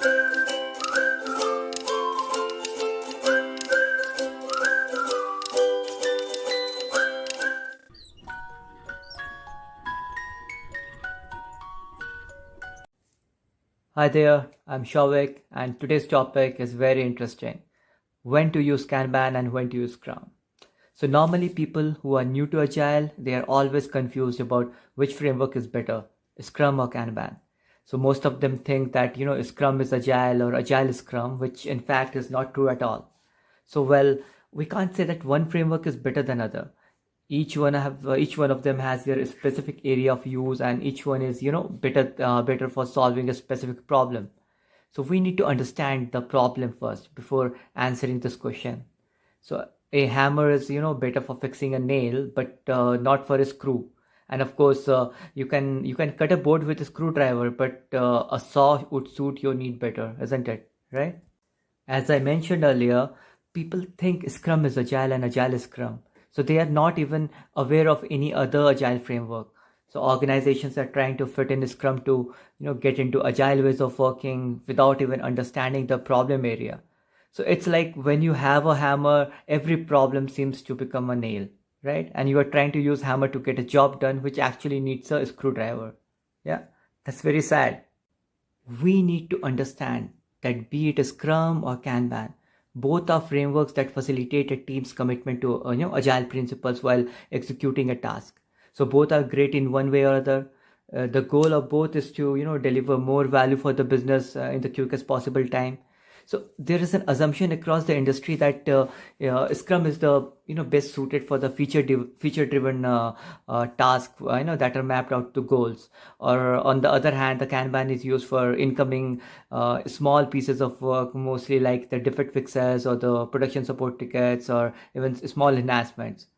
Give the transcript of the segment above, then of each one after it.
Hi there, I'm Shouvik, and today's topic is very interesting. When to use Kanban and when to use Scrum. So normally people who are new to Agile, they are always confused about which framework is better, Scrum or Kanban. So most of them think that, Scrum is Agile or Agile is Scrum, which in fact is not true at all. So well, we can't say that one framework is better than other. Each one of them has their specific area of use, and each one is better for solving a specific problem. So we need to understand the problem first before answering this question. So a hammer is better for fixing a nail, but not for a screw. And of course, you can cut a board with a screwdriver, but a saw would suit your need better, isn't it? Right? As I mentioned earlier, people think Scrum is Agile and Agile is Scrum. So they are not even aware of any other Agile framework. So organizations are trying to fit in Scrum to, get into Agile ways of working without even understanding the problem area. So it's like when you have a hammer, every problem seems to become a nail, right? And you are trying to use hammer to get a job done, which actually needs a screwdriver. Yeah, that's very sad. We need to understand that be it Scrum or Kanban, both are frameworks that facilitate a team's commitment to agile principles while executing a task. So both are great in one way or other. The goal of both is to deliver more value for the business in the quickest possible time. So there is an assumption across the industry that Scrum is the best suited for the feature driven task that are mapped out to goals. Or on the other hand, the Kanban is used for incoming small pieces of work, mostly like the defect fixes or the production support tickets or even small enhancements.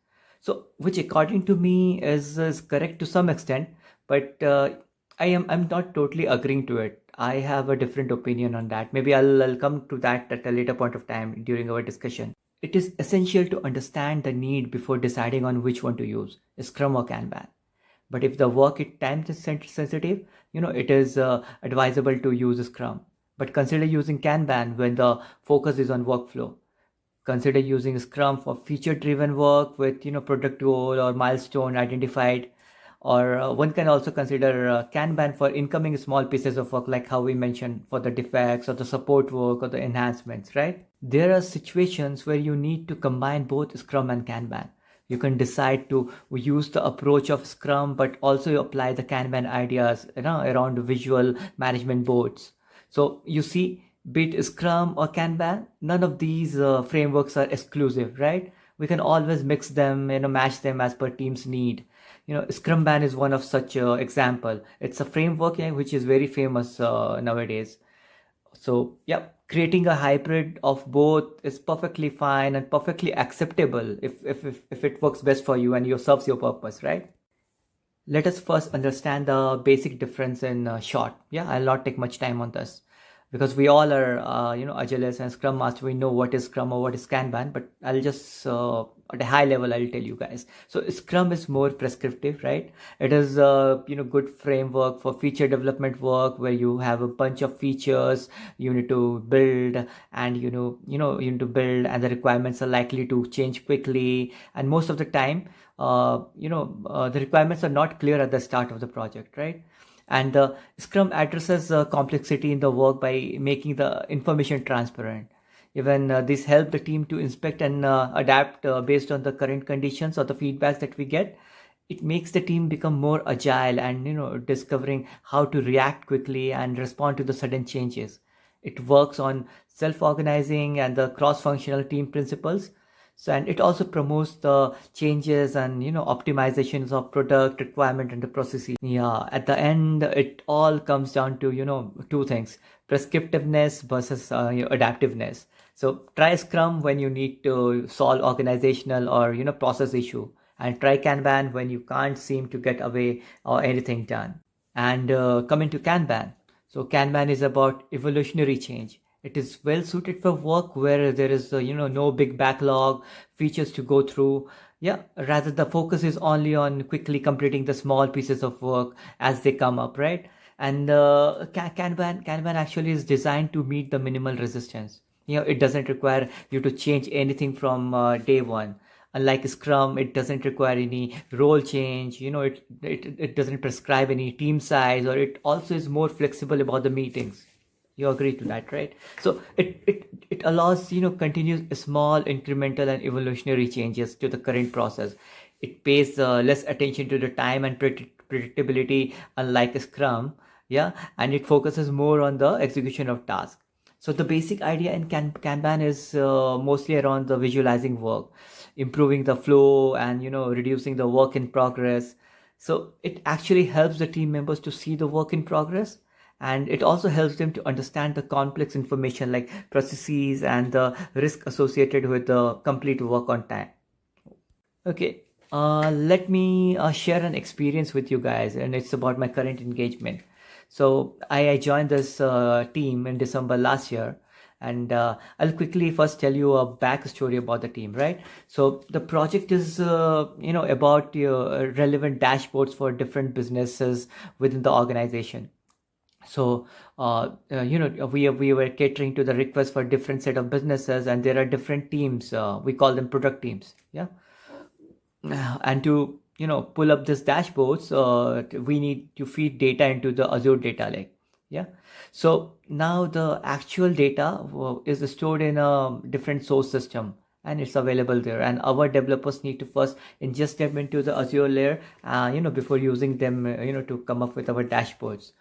So which according to me is correct to some extent, but I'm not totally agreeing to it. I have a different opinion on that. Maybe I'll come to that at a later point of time during our discussion. It is essential to understand the need before deciding on which one to use, Scrum or Kanban. But if the work is time sensitive, it is advisable to use Scrum. But consider using Kanban when the focus is on workflow. Consider using Scrum for feature driven work with product goal or milestone identified. Or one can also consider Kanban for incoming small pieces of work, like how we mentioned for the defects or the support work or the enhancements, right? There are situations where you need to combine both Scrum and Kanban. You can decide to use the approach of Scrum, but also apply the Kanban ideas around visual management boards. So you see, be it Scrum or Kanban, none of these frameworks are exclusive, right? We can always mix them, match them as per team's need. Scrumban is one of such example. It's a framework which is very famous nowadays. So yeah, creating a hybrid of both is perfectly fine and perfectly acceptable if it works best for you and you serves your purpose, right? Let us first understand the basic difference in short. Yeah, I'll not take much time on this because we all are, Agilists and Scrum Master. We know what is Scrum or what is Kanban, but I'll just, at a high level, I'll tell you guys. So Scrum is more prescriptive, right? It is, good framework for feature development work where you have a bunch of features you need to build, and you need to build, and the requirements are likely to change quickly. And most of the time, the requirements are not clear at the start of the project, right? And the Scrum addresses complexity in the work by making the information transparent. Even this helps the team to inspect and adapt based on the current conditions or the feedbacks that we get. It makes the team become more agile and discovering how to react quickly and respond to the sudden changes. It works on self-organizing and the cross-functional team principles. So, and it also promotes the changes and optimizations of product requirement and the processes. Yeah, at the end, it all comes down to two things: prescriptiveness versus adaptiveness. So try Scrum when you need to solve organizational or process issue, and try Kanban when you can't seem to get away or anything done. And coming to Kanban, so Kanban is about evolutionary change. It is well suited for work where there is no big backlog, features to go through. Yeah, rather the focus is only on quickly completing the small pieces of work as they come up, right? And Kanban actually is designed to meet the minimal resistance. It doesn't require you to change anything from day one. Unlike Scrum, it doesn't require any role change. It doesn't prescribe any team size, or it also is more flexible about the meetings. You agree to that, right? So it allows continuous small incremental and evolutionary changes to the current process. It pays less attention to the time and predictability, unlike Scrum. Yeah, and it focuses more on the execution of tasks. So the basic idea in Kanban is mostly around the visualizing work, improving the flow, and reducing the work in progress. So it actually helps the team members to see the work in progress, and it also helps them to understand the complex information like processes and the risk associated with the complete work on time. Okay, let me share an experience with you guys, and it's about my current engagement. So I joined this team in December last year, and I'll quickly first tell you a backstory about the team, right? So the project is, about relevant dashboards for different businesses within the organization. So we were catering to the request for different set of businesses, and there are different teams. We call them product teams. Yeah. And to pull up this dashboards, we need to feed data into the Azure data lake. Yeah. So now the actual data is stored in a different source system, and it's available there, and our developers need to first ingest them into the Azure layer, before using them to come up with our dashboards.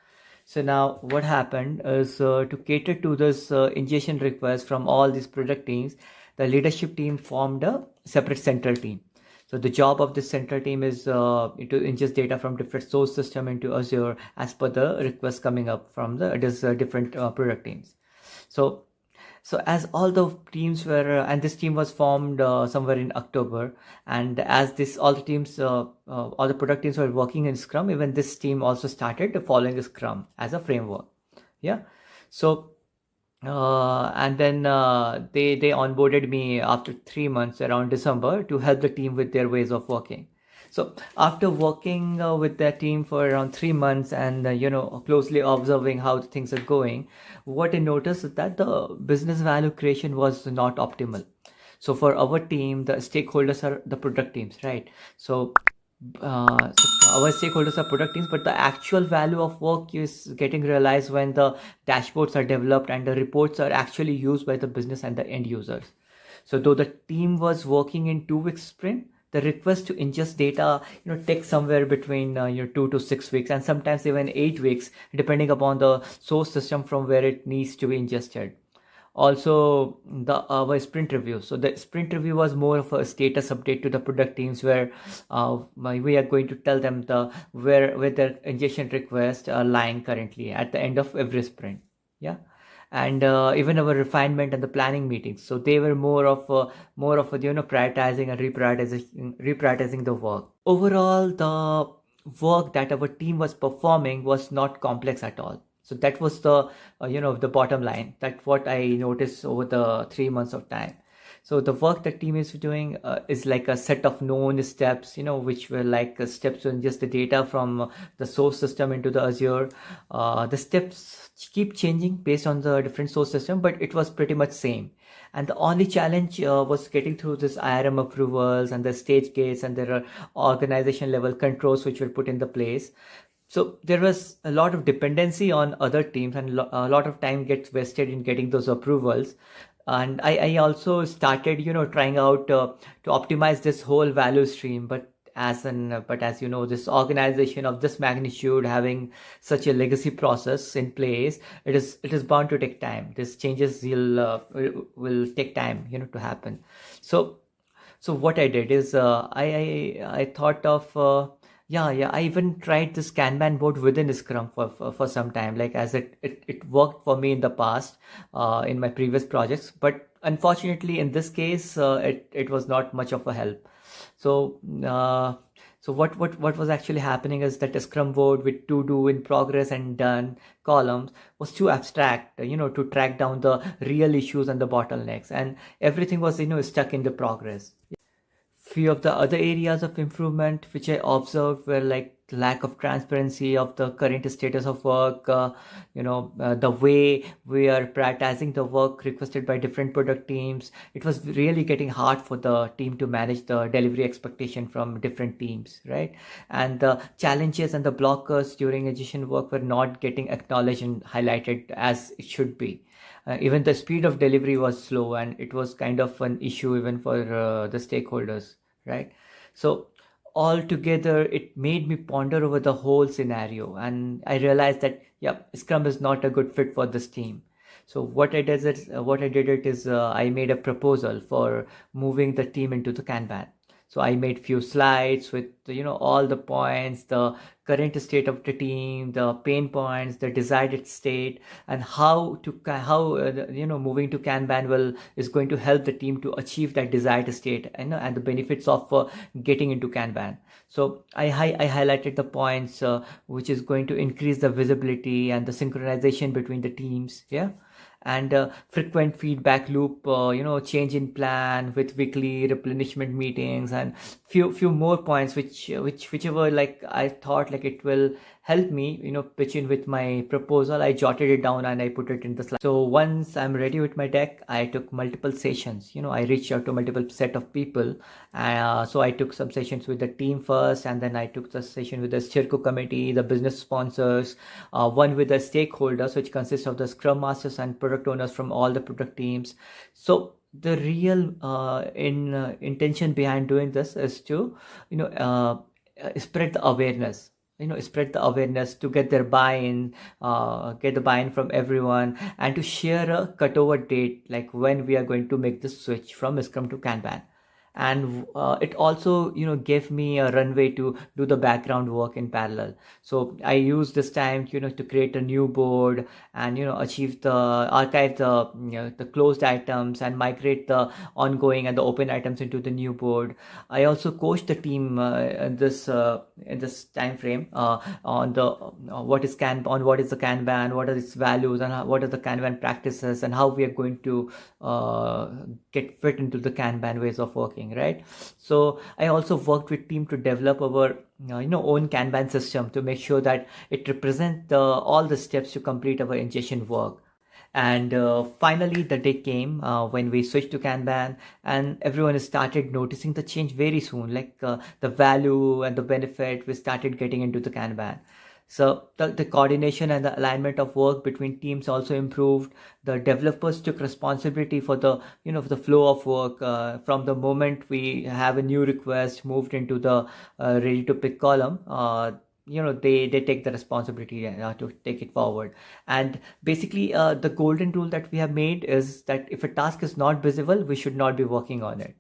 So now what happened is, to cater to this ingestion request from all these product teams, the leadership team formed a separate central team. So the job of this central team is to ingest data from different source system into Azure as per the request coming up from the different product teams. So as all the teams were, and this team was formed somewhere in October, and as this all the product teams were working in Scrum, even this team also started following Scrum as a framework. Yeah. So and then they onboarded me after 3 months around December to help the team with their ways of working. So after working with their team for around 3 months, and closely observing how the things are going, what I noticed is that the business value creation was not optimal. So for our team, the stakeholders are the product teams, right? So our stakeholders are product teams, but the actual value of work is getting realized when the dashboards are developed and the reports are actually used by the business and the end users. So though the team was working in 2 week sprint, the request to ingest data takes somewhere between 2 to 6 weeks, and sometimes even 8 weeks, depending upon the source system from where it needs to be ingested. Also, our sprint review. So the sprint review was more of a status update to the product teams, where we are going to tell them where their ingestion requests are lying currently at the end of every sprint. Yeah. And even our refinement and the planning meetings, so they were more of prioritizing and reprioritizing the work. Overall, the work that our team was performing was not complex at all. So that was the the bottom line. That's what I noticed over the 3 months of time. So the work that team is doing is like a set of known steps, which were like steps to ingest the data from the source system into the Azure. The steps keep changing based on the different source system, but it was pretty much same. And the only challenge was getting through this IRM approvals and the stage gates, and there are organization level controls which were put in the place. So there was a lot of dependency on other teams, and a lot of time gets wasted in getting those approvals. And I also started trying out to optimize this whole value stream, but as this organization of this magnitude having such a legacy process in place, it is bound to take time. These changes will take time to happen. So what I did is, I thought of yeah, I even tried this Kanban board within Scrum for some time, like, as it worked for me in the past, in my previous projects, but unfortunately in this case, it was not much of a help. So what was actually happening is that a Scrum board with to do, in progress, and done columns was too abstract, to track down the real issues and the bottlenecks, and everything was stuck in the progress. Few of the other areas of improvement which I observed were like lack of transparency of the current status of work, the way we are prioritizing the work requested by different product teams. It was really getting hard for the team to manage the delivery expectation from different teams, right? And the challenges and the blockers during agility work were not getting acknowledged and highlighted as it should be. Even the speed of delivery was slow, and it was kind of an issue even for the stakeholders, right? So altogether, it made me ponder over the whole scenario, and I realized that yeah, Scrum is not a good fit for this team. So what I did it is I made a proposal for moving the team into the Kanban. So I made few slides with all the points, the current state of the team, the pain points, the desired state, and how moving to Kanban will is going to help the team to achieve that desired state, and the benefits of getting into Kanban. So I highlighted the points which is going to increase the visibility and the synchronization between the teams, yeah, and frequent feedback loop, change in plan with weekly replenishment meetings, and few more points whichever like I thought like it will help me pitch in with my proposal. I jotted it down and I put it in the slide. So once I'm ready with my deck, I took multiple sessions. I reached out to multiple set of people. So I took some sessions with the team first, and then I took the session with the Circo committee, the business sponsors, one with the stakeholders, which consists of the Scrum Masters and product owners from all the product teams. So the real intention behind doing this is to spread the awareness, spread the awareness to get their buy-in, get the buy-in from everyone, and to share a cutover date, like when we are going to make the switch from Scrum to Kanban. And it also gave me a runway to do the background work in parallel. So I used this time to create a new board, and achieve the archive the closed items and migrate the ongoing and the open items into the new board. I also coached the team in this time frame on the what is the Kanban, what are its values, and what are the Kanban practices, and how we are going to get fit into the Kanban ways of working, right? So I also worked with team to develop our own Kanban system to make sure that it represents all the steps to complete our ingestion work. And finally, the day came when we switched to Kanban, and everyone started noticing the change very soon, like the value and the benefit we started getting into the Kanban. So the coordination and the alignment of work between teams also improved. The developers took responsibility for the for the flow of work from the moment we have a new request moved into the ready to pick column. They take the responsibility to take it forward. And basically the golden rule that we have made is that if a task is not visible, we should not be working on it.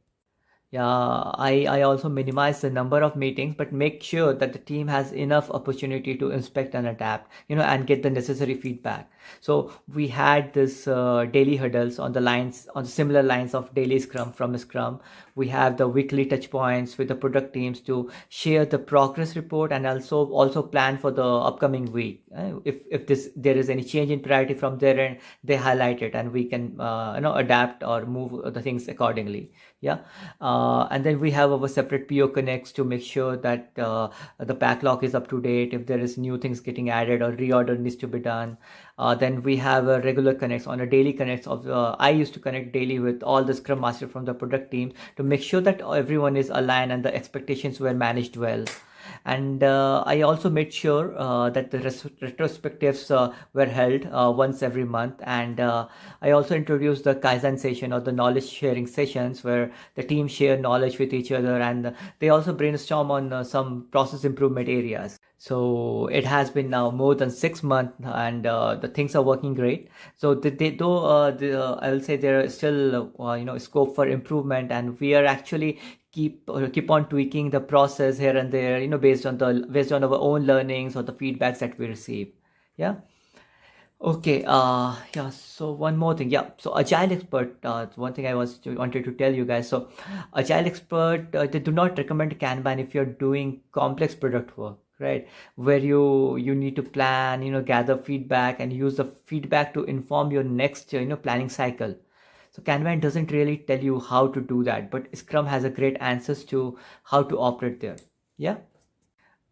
Yeah, I also minimize the number of meetings, but make sure that the team has enough opportunity to inspect and adapt, and get the necessary feedback. So we had this daily hurdles on the similar lines of daily Scrum from Scrum. We have the weekly touch points with the product teams to share the progress report, and also plan for the upcoming week. If there is any change in priority from their end, they highlight it, and we can adapt or move the things accordingly. Yeah. And then we have our separate PO connects to make sure that the backlog is up to date. If there is new things getting added or reorder needs to be done, then we have a regular connects on a daily connects of I used to connect daily with all the Scrum Master from the product teams to make sure that everyone is aligned and the expectations were managed well. And I also made sure that the retrospectives were held once every month. And I also introduced the Kaizen session, or the knowledge sharing sessions, where the team share knowledge with each other, and they also brainstorm on some process improvement areas. So it has been now more than 6 months, and the things are working great. So I will say there is still scope for improvement, and we are actually keep on tweaking the process here and there, based on our own learnings or the feedbacks that we receive. Yeah. Okay. Yeah. So one more thing. Yeah. So Agile Expert. One thing I wanted to tell you guys. So Agile Expert, they do not recommend Kanban if you're doing complex product work, right? Where you need to plan, gather feedback and use the feedback to inform your next planning cycle. So Kanban doesn't really tell you how to do that, but Scrum has a great answers to how to operate there. Yeah.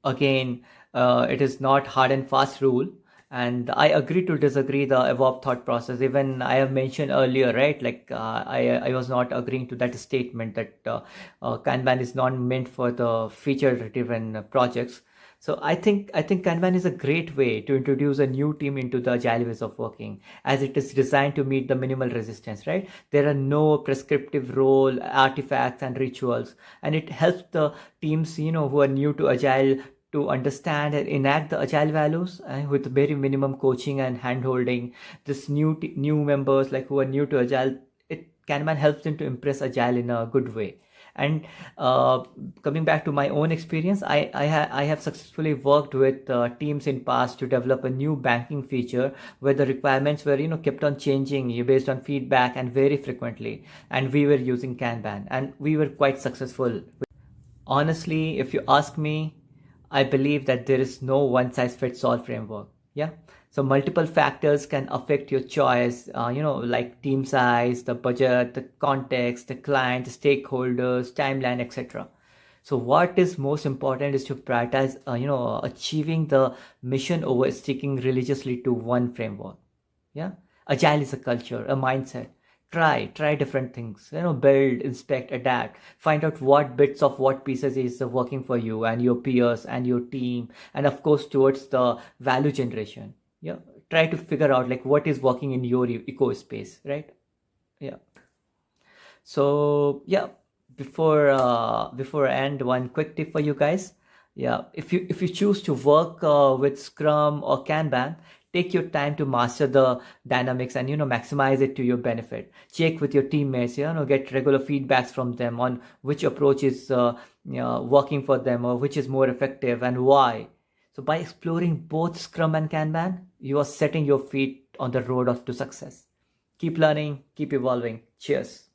Again, it is not hard and fast rule, and I agree to disagree the above thought process. Even I have mentioned earlier, right? Like I was not agreeing to that statement that Kanban is not meant for the feature driven projects. So I think Kanban is a great way to introduce a new team into the agile ways of working, as it is designed to meet the minimal resistance, right? There are no prescriptive role, artifacts, and rituals, and it helps the teams, who are new to agile to understand and enact the agile values, with very minimum coaching and handholding. This new members, like who are new to agile, it Kanban helps them to impress agile in a good way. And coming back to my own experience, I have successfully worked with teams in past to develop a new banking feature where the requirements were kept on changing based on feedback and very frequently, and we were using Kanban and we were quite successful. Honestly, if you ask me, I believe that there is no one size fits all framework. Yeah. So multiple factors can affect your choice, like team size, the budget, the context, the client, the stakeholders, timeline, etc. So what is most important is to prioritize, achieving the mission over sticking religiously to one framework. Yeah. Agile is a culture, a mindset. Try different things, build, inspect, adapt, find out what bits of what pieces is working for you and your peers and your team, and of course towards the value generation. Yeah. Try to figure out like what is working in your eco space, right? Yeah. So yeah, before I end, one quick tip for you guys. Yeah, if you choose to work with Scrum or Kanban, take your time to master the dynamics and maximize it to your benefit. Check with your teammates, get regular feedbacks from them on which approach is working for them or which is more effective and why. So by exploring both Scrum and Kanban, you are setting your feet on the road to success. Keep learning, keep evolving. Cheers.